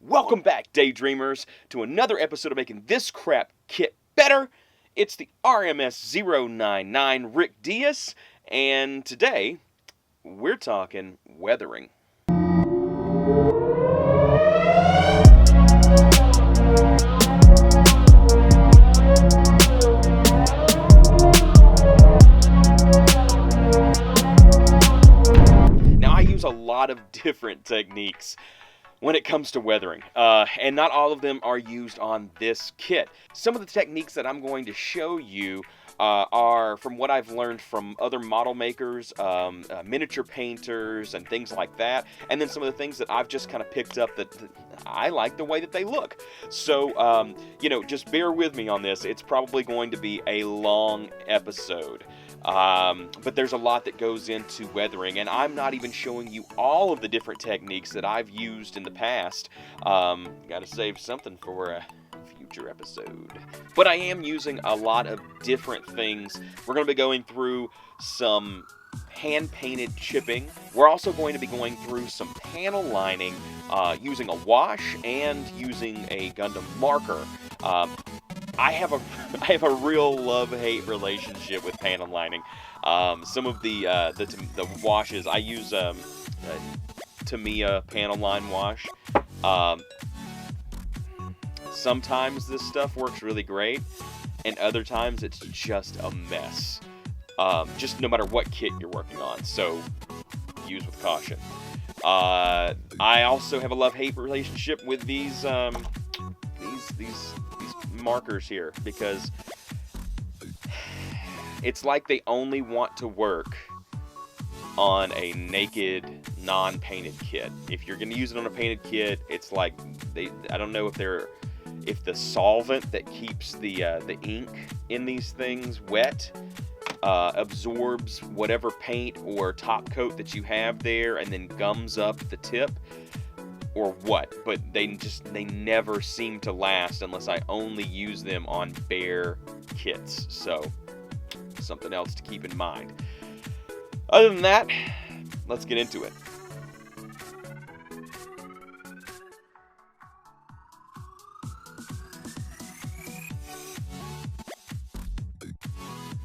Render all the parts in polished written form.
Welcome back, Daydreamers, to another episode of Making This Crap Kit Better. It's the RMS-099 Rick Diaz, and today we're talking weathering. Now, I use a lot of different techniques when it comes to weathering, and not all of them are used on this kit. Some of the techniques that I'm going to show you are from what I've learned from other model makers, miniature painters, and things like that, and then some of the things that I've just kind of picked up that I like the way that they look. So, just bear with me on this. It's probably going to be a long episode. But there's a lot that goes into weathering, and I'm not even showing you all of the different techniques that I've used in the past. Gotta save something for a future episode. But I am using a lot of different things. We're going to be going through some hand-painted chipping. We're also going to be going through some panel lining using a wash and using a Gundam marker. I have a real love-hate relationship with panel lining. Some of the washes I use, Tamiya panel line wash. Sometimes this stuff works really great, and other times it's just a mess. Just no matter what kit you're working on, so use with caution. I also have a love-hate relationship with these markers here, because it's like they only want to work on a naked, non-painted kit. If you're going to use it on a painted kit, it's like I don't know if the solvent that keeps the ink in these things wet absorbs whatever paint or top coat that you have there and then gums up the tip, or what, but they never seem to last unless I only use them on bare kits. So something else to keep in mind. Other than that, let's get into it.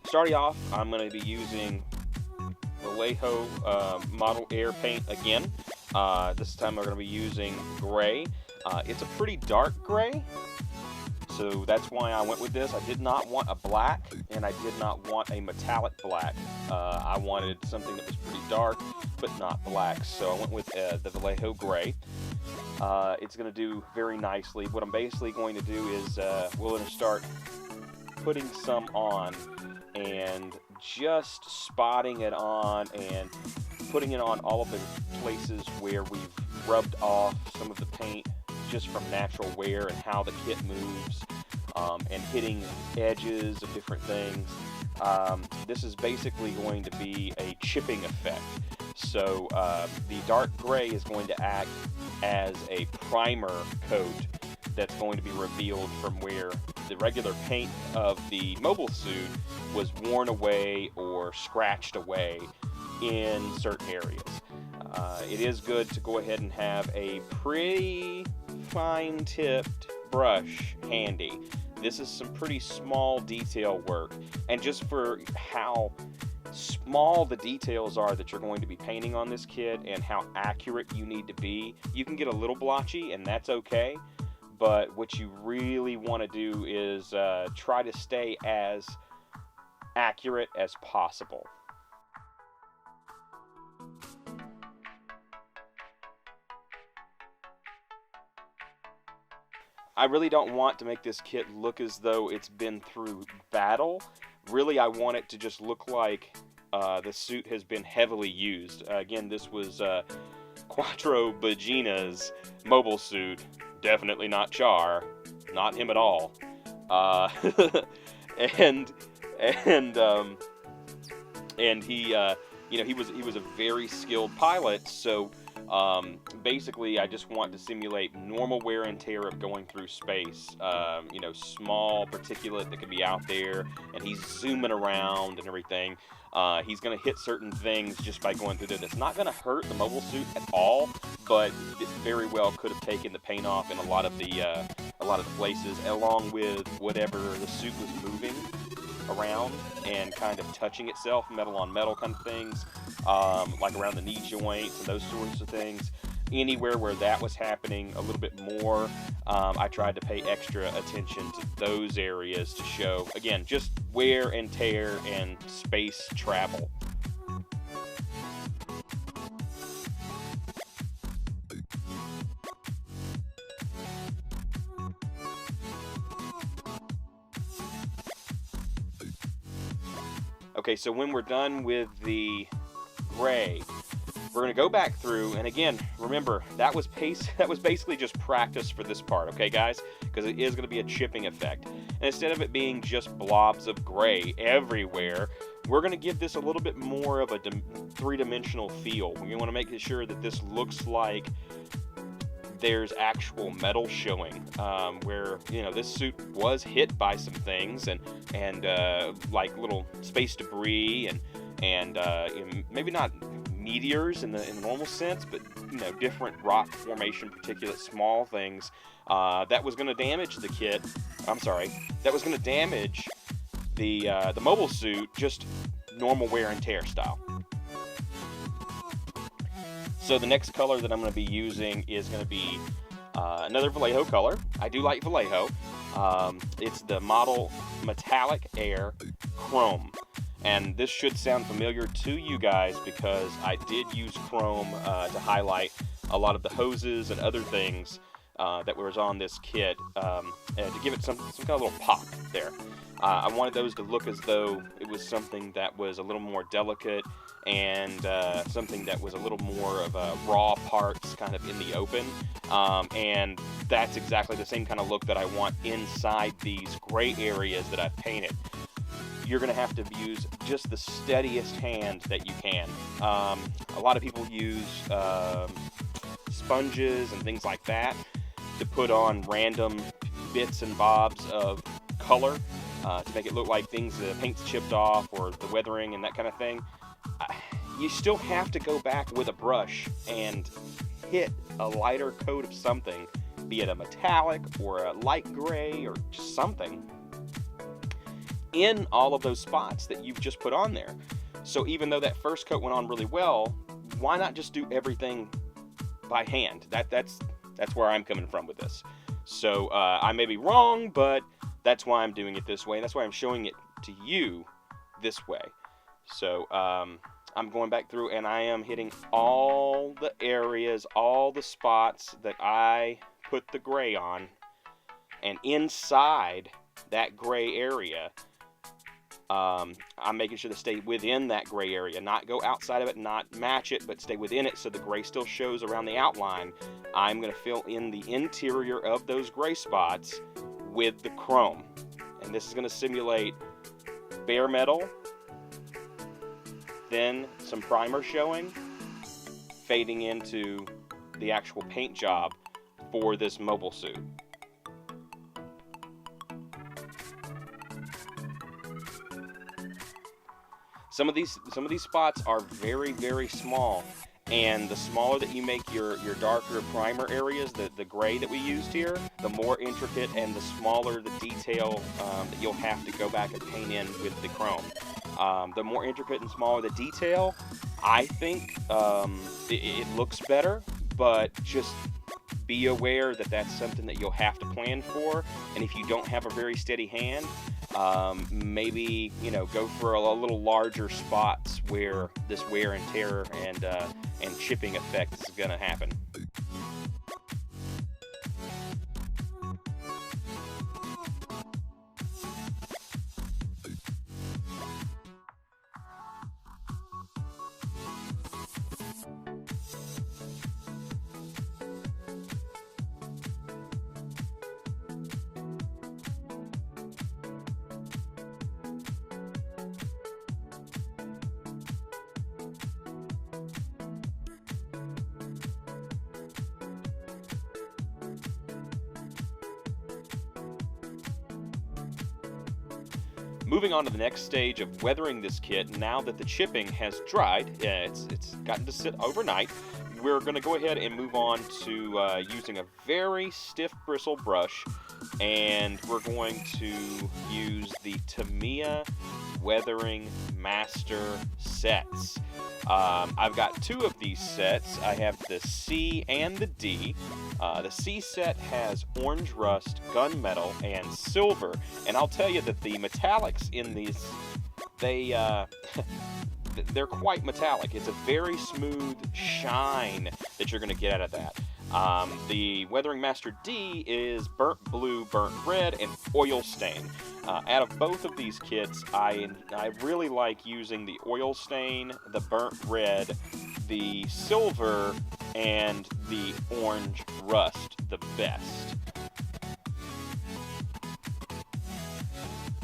Starting off, I'm going to be using Vallejo Model Air paint again. This time we're going to be using gray. It's a pretty dark gray, so that's why I went with this. I did not want a black, and I did not want a metallic black. I wanted something that was pretty dark, but not black, so I went with the Vallejo gray. It's going to do very nicely. What I'm basically going to do is we're going to start putting some on and just spotting it on and putting it on all of the places where we've rubbed off some of the paint just from natural wear and how the kit moves, and hitting edges of different things. This is basically going to be a chipping effect. So the dark gray is going to act as a primer coat that's going to be revealed from where the regular paint of the mobile suit was worn away or scratched away in certain areas. It is good to go ahead and have a pretty fine-tipped brush handy. This is some pretty small detail work, and just for how small the details are that you're going to be painting on this kit and how accurate you need to be, you can get a little blotchy, and that's okay. But what you really want to do is try to stay as accurate as possible. I really don't want to make this kit look as though it's been through battle. Really, I want it to just look like the suit has been heavily used. Again, this was Quattro Bagina's mobile suit. Definitely not Char, not him at all. And he, he was a very skilled pilot. So Basically, I just want to simulate normal wear and tear of going through space. You know, small particulate that could be out there, and he's zooming around and everything. He's going to hit certain things just by going through there. That's not going to hurt the mobile suit at all, but it very well could have taken the paint off in a lot of the places, along with whatever the suit was moving around and kind of touching itself, metal on metal kind of things, like around the knee joints and those sorts of things. Anywhere where that was happening a little bit more, I tried to pay extra attention to those areas to show, again, just wear and tear and space travel. Okay, so when we're done with the gray, we're going to go back through, and again, remember, that was basically just practice for this part, okay, guys? Because it is going to be a chipping effect. And instead of it being just blobs of gray everywhere, we're going to give this a little bit more of a three-dimensional feel. We want to make sure that this looks like there's actual metal showing, where, you know, this suit was hit by some things and like little space debris and maybe not meteors in the normal sense, but, you know, different rock formation, particulate, small things that was going to damage the kit. That was going to damage the mobile suit, just normal wear and tear style. So the next color that I'm going to be using is going to be another Vallejo color. I do like Vallejo. It's the model Metallic Air Chrome. And this should sound familiar to you guys because I did use chrome to highlight a lot of the hoses and other things that was on this kit to give it some kind of little pop there. I wanted those to look as though it was something that was a little more delicate and something that was a little more of a raw parts kind of in the open. And that's exactly the same kind of look that I want inside these gray areas that I've painted. You're going to have to use just the steadiest hand that you can. A lot of people use sponges and things like that to put on random bits and bobs of color to make it look like things, the paint's chipped off or the weathering and that kind of thing. You still have to go back with a brush and hit a lighter coat of something, be it a metallic or a light gray or just something, in all of those spots that you've just put on there. So even though that first coat went on really well, why not just do everything by hand? That's where I'm coming from with this. So I may be wrong, but that's why I'm doing it this way, and that's why I'm showing it to you this way. So I'm going back through and I am hitting all the areas, all the spots that I put the gray on, and inside that gray area, I'm making sure to stay within that gray area, not go outside of it, not match it, but stay within it so the gray still shows around the outline. I'm going to fill in the interior of those gray spots with the chrome. And this is going to simulate bare metal, then some primer showing, fading into the actual paint job for this mobile suit. Some of these spots are very, very small, and the smaller that you make your darker primer areas, the gray that we used here, the more intricate and the smaller the detail that you'll have to go back and paint in with the chrome. The more intricate and smaller the detail, I think it looks better, but just be aware that that's something that you'll have to plan for. And if you don't have a very steady hand, maybe, you know, go for a little larger spots where this wear and tear and chipping effect is going to happen. Moving on to the next stage of weathering this kit, now that the chipping has dried, it's gotten to sit overnight, we're going to go ahead and move on to using a very stiff bristle brush, and we're going to use the Tamiya Weathering Master sets. I've got 2 of these sets. I have the C and the D. The C set has orange rust, gunmetal, and silver. And I'll tell you that the metallics in these, they're quite metallic. It's a very smooth shine that you're going to get out of that. The Weathering Master D is burnt blue, burnt red, and oil stain. Out of both of these kits, I really like using the oil stain, the burnt red, the silver, and the orange rust the best.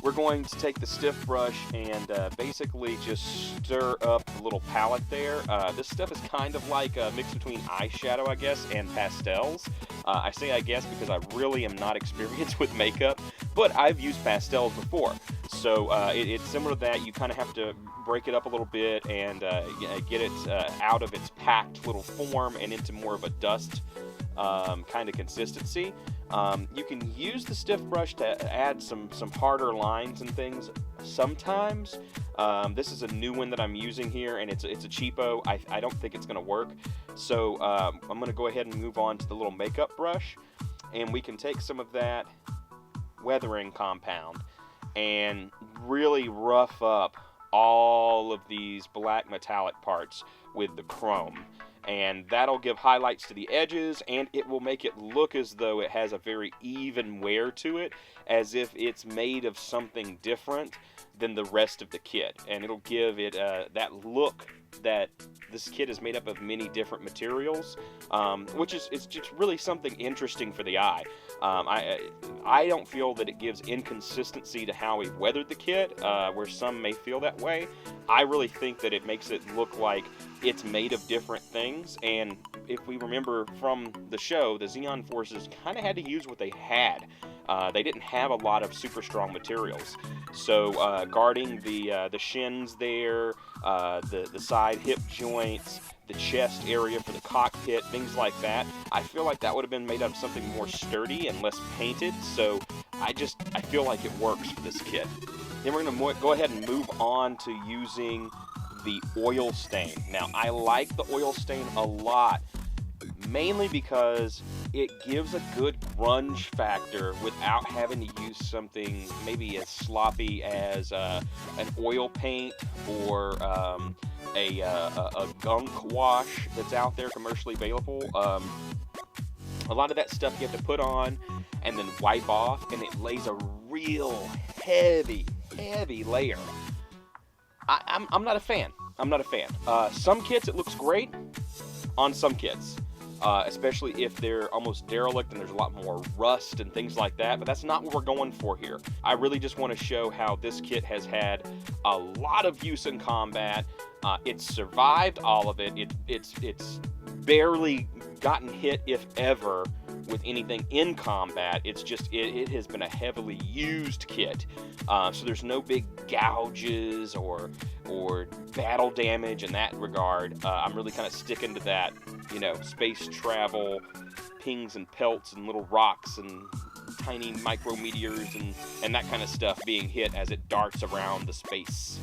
We're going to take the stiff brush and basically just stir up the little palette there. This stuff is kind of like a mix between eyeshadow, I guess, and pastels. I say I guess because I really am not experienced with makeup, but I've used pastels before. So it's similar to that. You kind of have to break it up a little bit and get it out of its packed little form and into more of a dust kind of consistency. You can use the stiff brush to add some harder lines and things sometimes. This is a new one that I'm using here, and it's a cheapo. I don't think it's going to work. So I'm going to go ahead and move on to the little makeup brush, and we can take some of that weathering compound and really rough up all of these black metallic parts with the chrome. And that'll give highlights to the edges, and it will make it look as though it has a very even wear to it, as if it's made of something different than the rest of the kit. And it'll give it that look that this kit is made up of many different materials, which is it's just really something interesting for the eye. I don't feel that it gives inconsistency to how we've weathered the kit, where some may feel that way. I really think that it makes it look like it's made of different things, and if we remember from the show, the Zeon Forces kind of had to use what they had. They didn't have a lot of super strong materials, so guarding the shins there, the side hip joints, the chest area for the cockpit, things like that, I feel like that would have been made out of something more sturdy and less painted, so I feel like it works for this kit. Then we're going to go ahead and move on to using the oil stain. Now, I like the oil stain a lot, mainly because it gives a good grunge factor without having to use something maybe as sloppy as an oil paint or a gunk wash that's out there commercially available. A lot of that stuff you have to put on and then wipe off, and it lays a real heavy layer. I'm not a fan. I'm not a fan. Some kits it looks great on some kits, especially if they're almost derelict and there's a lot more rust and things like that, but that's not what we're going for here. I really just want to show how this kit has had a lot of use in combat. It's survived all of it. It's barely gotten hit, if ever, with anything in combat. It's just it has been a heavily used kit, so there's no big gouges or battle damage in that regard. I'm really kind of sticking to that, space travel, pings and pelts and little rocks and tiny micrometeors and that kind of stuff being hit as it darts around the space.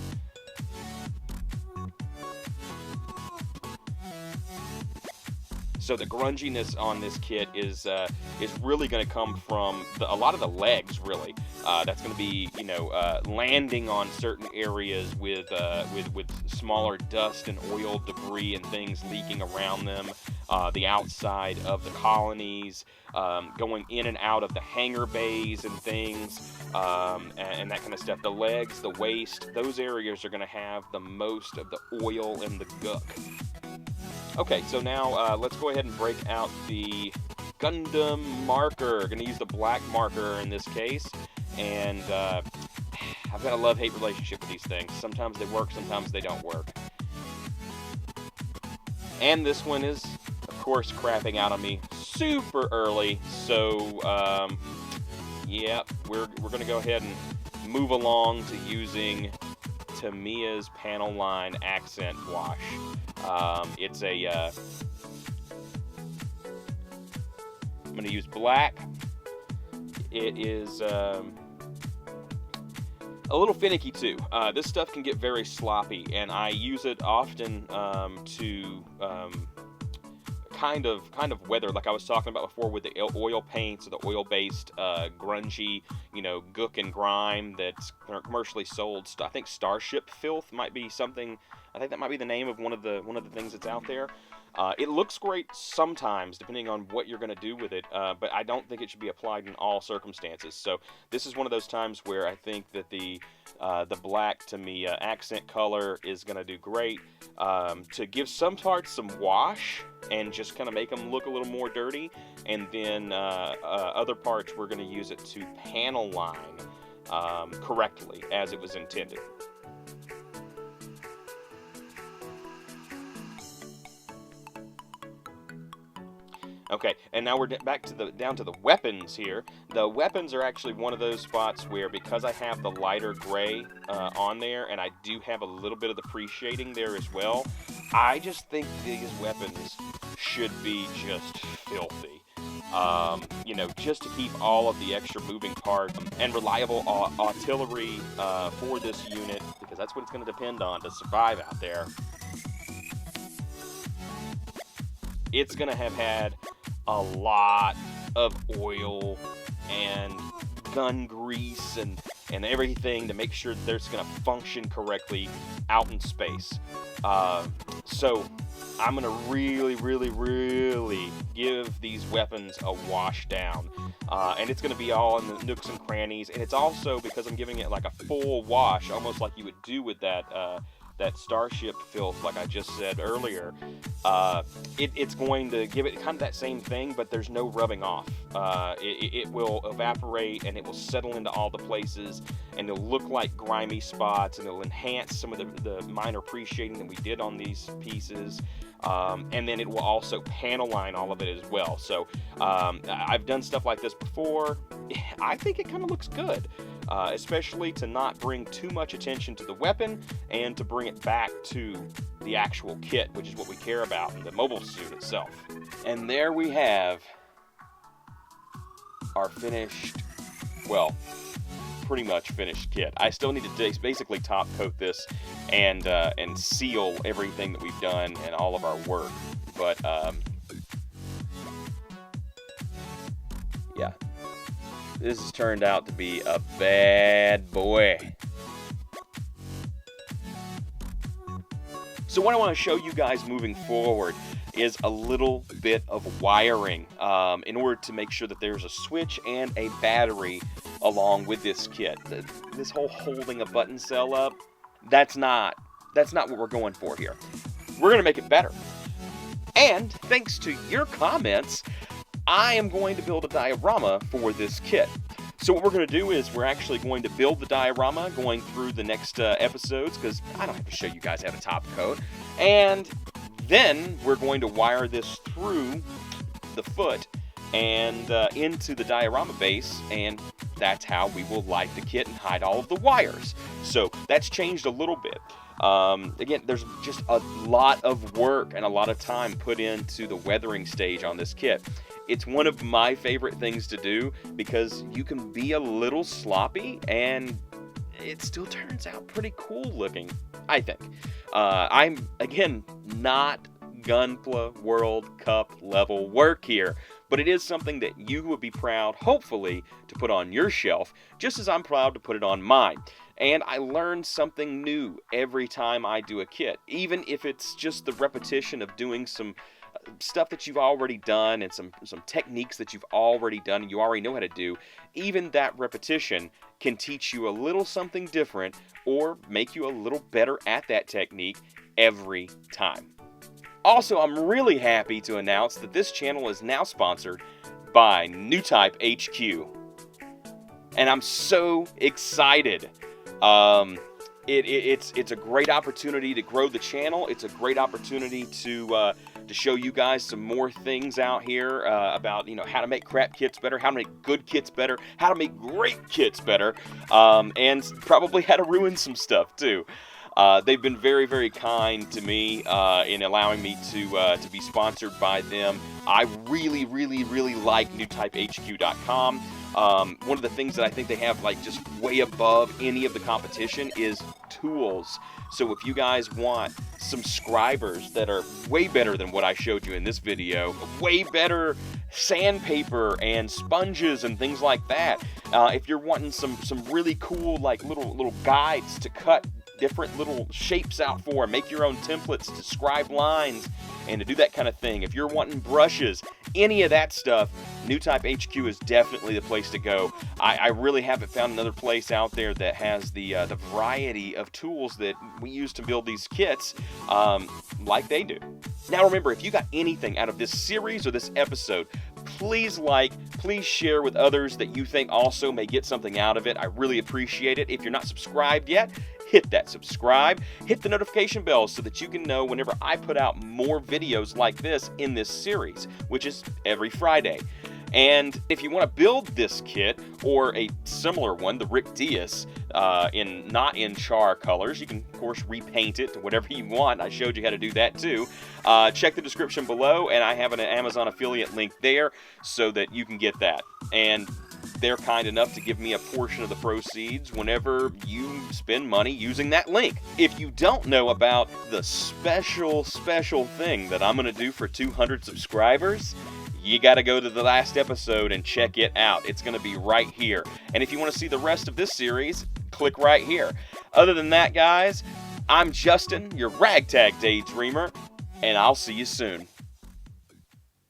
So the grunginess on this kit is really going to come from a lot of the legs, really. That's going to be, landing on certain areas with smaller dust and oil debris and things leaking around them. The outside of the colonies, going in and out of the hangar bays and things, and that kind of stuff. The legs, the waist, those areas are going to have the most of the oil and the gunk. Okay, so now let's go ahead and break out the Gundam marker. Going to use the black marker in this case, and I've got a love-hate relationship with these things. Sometimes they work, sometimes they don't work. And this one is, of course, crapping out on me super early, so yeah, we're going to go ahead and move along to using Tamiya's Panel Line Accent Wash. It's a, I'm going to use black. It is a little finicky too. This stuff can get very sloppy, and I use it often to kind of weather, like I was talking about before with the oil paints or the oil-based grungy, gook and grime that's commercially sold. I think Starship Filth might be something. I think that might be the name of one of the things that's out there. It looks great sometimes, depending on what you're going to do with it, but I don't think it should be applied in all circumstances. So this is one of those times where I think that the black Tamiya accent color is going to do great to give some parts some wash and just kind of make them look a little more dirty, and then other parts we're going to use it to panel line correctly as it was intended. Okay, and now we're back to down to the weapons here. The weapons are actually one of those spots where, because I have the lighter gray on there, and I do have a little bit of the pre-shading there as well, I just think these weapons should be just filthy. Just to keep all of the extra moving parts and reliable artillery for this unit, because that's what it's going to depend on to survive out there. It's going to have had a lot of oil and gun grease and everything to make sure that it's going to function correctly out in space. So I'm going to really give these weapons a wash down. And it's going to be all in the nooks and crannies. And it's also, because I'm giving it like a full wash, almost like you would do with that Starship Filth, like I just said earlier, it's going to give it kind of that same thing, but there's no rubbing off. It will evaporate, and it will settle into all the places, and it'll look like grimy spots, and it'll enhance some of the minor pre-shading that we did on these pieces. And then it will also panel line all of it as well. So I've done stuff like this before. I think it kind of looks good, especially to not bring too much attention to the weapon and to bring it back to the actual kit, which is what we care about, the mobile suit itself. And there we have our finished, well, pretty much finished kit. I still need to basically top coat this and seal everything that we've done and all of our work. But yeah, this has turned out to be a bad boy. So what I want to show you guys moving forward is a little bit of wiring in order to make sure that there's a switch and a battery along with this kit. This whole holding a button cell up, that's not what we're going for here. We're going to make it better. And thanks to your comments, I am going to build a diorama for this kit. So what we're going to do is we're actually going to build the diorama going through the next episodes, because I don't have to show you guys how to top coat. And then we're going to wire this through the foot and into the diorama base, and that's how we will light the kit and hide all of the wires. So that's changed a little bit. Again, there's just a lot of work and a lot of time put into the weathering stage on this kit. It's one of my favorite things to do because you can be a little sloppy and it still turns out pretty cool looking, I think. I'm, again, not Gunpla World Cup level work here, but it is something that you would be proud, hopefully, to put on your shelf, just as I'm proud to put it on mine. And I learn something new every time I do a kit, even if it's just the repetition of doing some stuff that you've already done and some techniques that you've already done and you already know how to do. Even that repetition can teach you a little something different or make you a little better at that technique every time. Also, I'm really happy to announce that this channel is now sponsored by New Type HQ. And I'm so excited. It's a great opportunity to grow the channel. It's a great opportunity to show you guys some more things out here about, you know, how to make crap kits better, how to make good kits better, how to make great kits better, and probably how to ruin some stuff too. They've been very, very kind to me in allowing me to be sponsored by them. I really, really, really like NewTypeHQ.com. One of the things that I think they have like just way above any of the competition is tools. So if you guys want some scribers that are way better than what I showed you in this video, way better sandpaper and sponges and things like that, if you're wanting some really cool like little guides to cut different little shapes out for, make your own templates to scribe lines and to do that kind of thing. If you're wanting brushes, any of that stuff, NewType HQ is definitely the place to go. I really haven't found another place out there that has the variety of tools that we use to build these kits like they do. Now remember, if you got anything out of this series or this episode, please like, please share with others that you think also may get something out of it. I really appreciate it. If you're not subscribed yet, hit that subscribe, hit the notification bell so that you can know whenever I put out more videos like this in this series, which is every Friday. And if you want to build this kit or a similar one, the Rick Diaz, not in char colors, you can of course repaint it to whatever you want. I showed you how to do that too. Check the description below, and I have an Amazon affiliate link there so that you can get that. And they're kind enough to give me a portion of the proceeds whenever you spend money using that link. If you don't know about the special thing that I'm going to do for 200 subscribers, you got to go to the last episode and check it out. It's going to be right here. And if you want to see the rest of this series, click right here. Other than that, guys, I'm Justin, your Ragtag Daydreamer, and I'll see you soon.